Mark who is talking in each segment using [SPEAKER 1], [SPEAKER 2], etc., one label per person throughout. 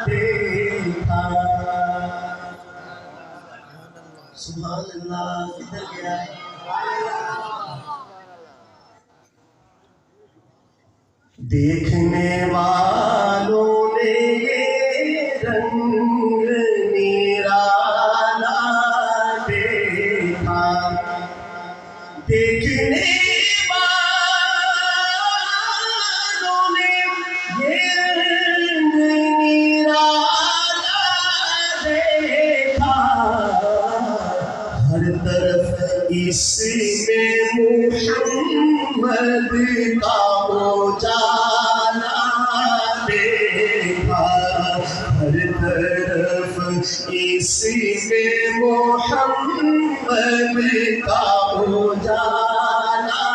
[SPEAKER 1] دیکھا. سبحان اللہ. کدھر گیا؟ دیکھنے والوں نے یہ رنگ نرالا دیکھا. دیکھنے والوں نے یہ رنگ نرالا دیکھا. ہر طرف اس میں محمد کا اجالا دیکھا. ہر طرف اس میں محمد کا اجالا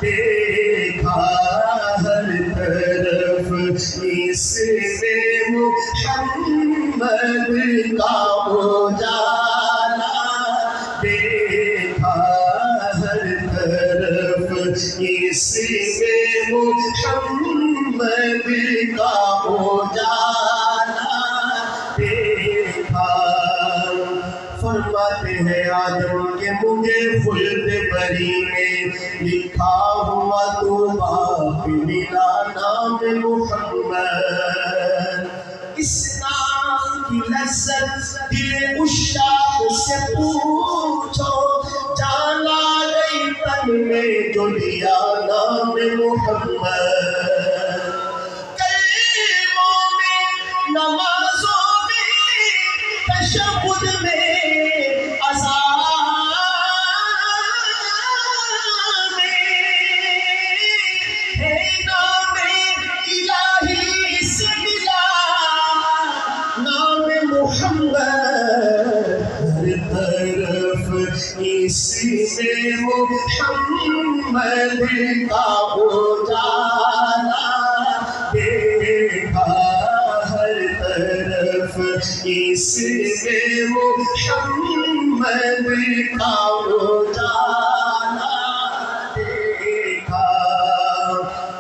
[SPEAKER 1] دیکھا. ہر طرف اس میں محمد کا اجالا دیکھا. ہر طرف اس میں محمد کا اجالا دیکھا. فرماتے ہیں آدم کے مجھے خلد بری میں لکھا ہوا تو باپ ملا نام محمد. اس نام کی لذت دل عشاق سے پوچھو. جانا گئی تن میں جو لیا نام محمد. کلموں میں نمازوں میں تشہد میں اذان میں ہے نام الہی سے ملا نام محمد. ہر طرف اس میں محمد کا اجالا دیکھا. ہر طرف اس میں محمد کا اجالا دیکھا.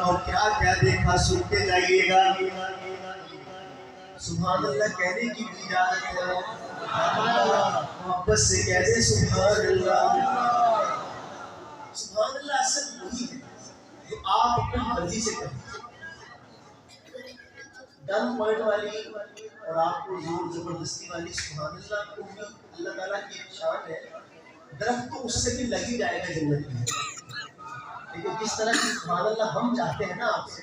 [SPEAKER 1] اور کیا کیا دیکھا سنتے جائیے گا. سبحان اللہ کہنے کی بھی اجازت ہے. محبت سے کہتے سبحان اللہ. سبحان اللہ اصل وہی ہے جو آپ اپنی مرضی سے کریں. ڈن پوائنٹ والی اور آپ کو زور زبردستی والی سبحان اللہ کو بھی اللہ تعالیٰ کی ایک شان ہے. درخت تو اس سے بھی لگ ہی جائے گا جنت میں. لیکن جس طرح کی سبحان اللہ ہم چاہتے ہیں نا آپ سے,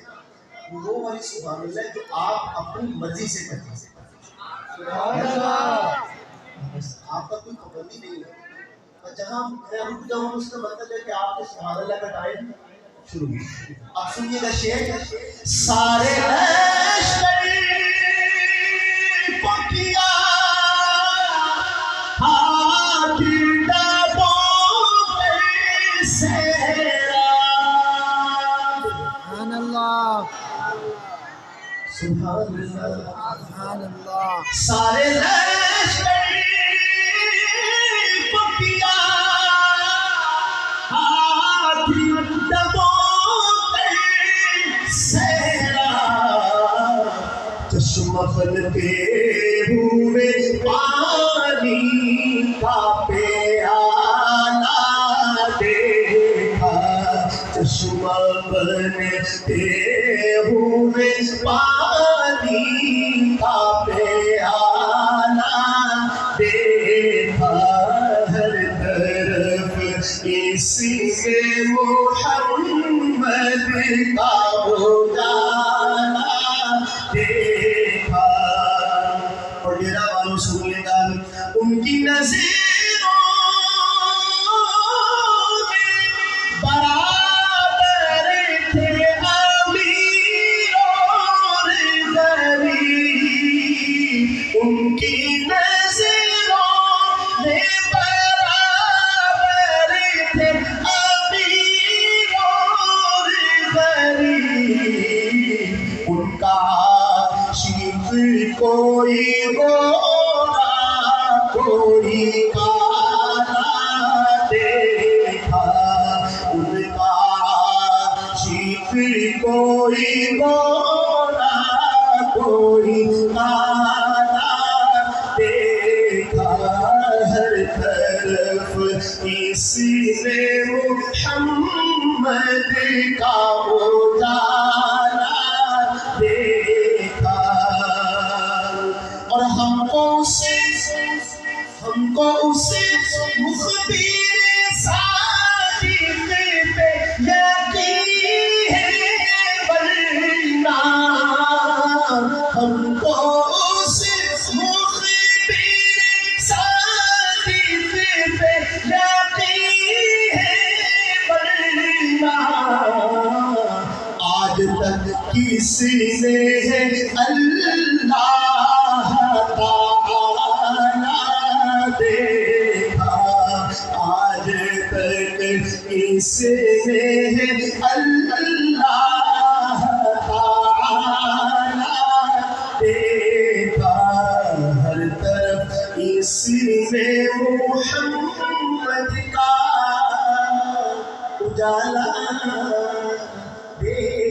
[SPEAKER 1] وہ والی سبحان اللہ جو آپ اپنی مرضی سے کرتے ہیں. آپ کا کوئی پابندی نہیں ہے. اور جہاں میں رک جاؤں اس کا مطلب ہے کہ آپ کے سبحان اللہ کا ٹائم شروع ہوئی. آپ سنیے گا شعر. سارے لشکر کو کیا ہاتھی ڈبوں پہ سیرا.
[SPEAKER 2] سبحان اللہ
[SPEAKER 1] سبحان اللہ
[SPEAKER 2] سبحان اللہ.
[SPEAKER 1] سارے لشکر کو کیا ہاتھی ڈبوں پہ سیرا. چشمہ بنتے ہوئے پانی کا پیالہ دیکھا. چشمہ بنتے ہوئے پانی کا پیالہ دیکھا. ہر طرف اس میں محمد کا اجالا دیکھا. اور ڈیرا والوں سنیے گا. ان کی نظروں میں برابر تھے امیر اور غریب. ان کی نظروں میں برابر تھے امیر اور غریب. ان کا عاشق کوئی گورا کوئی کالا دیکھا. ان کا عاشق کوئی گورا کوئی کالا کا اجالا دیکھا، اور ہم کو اسے مخبر صادق پہ یقین ہے، ورنہ ہم کو اسے مخبر صادق پہ یقین ہے، ورنہ آج تک کسی نے اللہ تعالی دیکھا، آج تک کسی نے اللہ تعالی دیکھا، ہر طرف اسی میں محمد کا اجالا دیکھا۔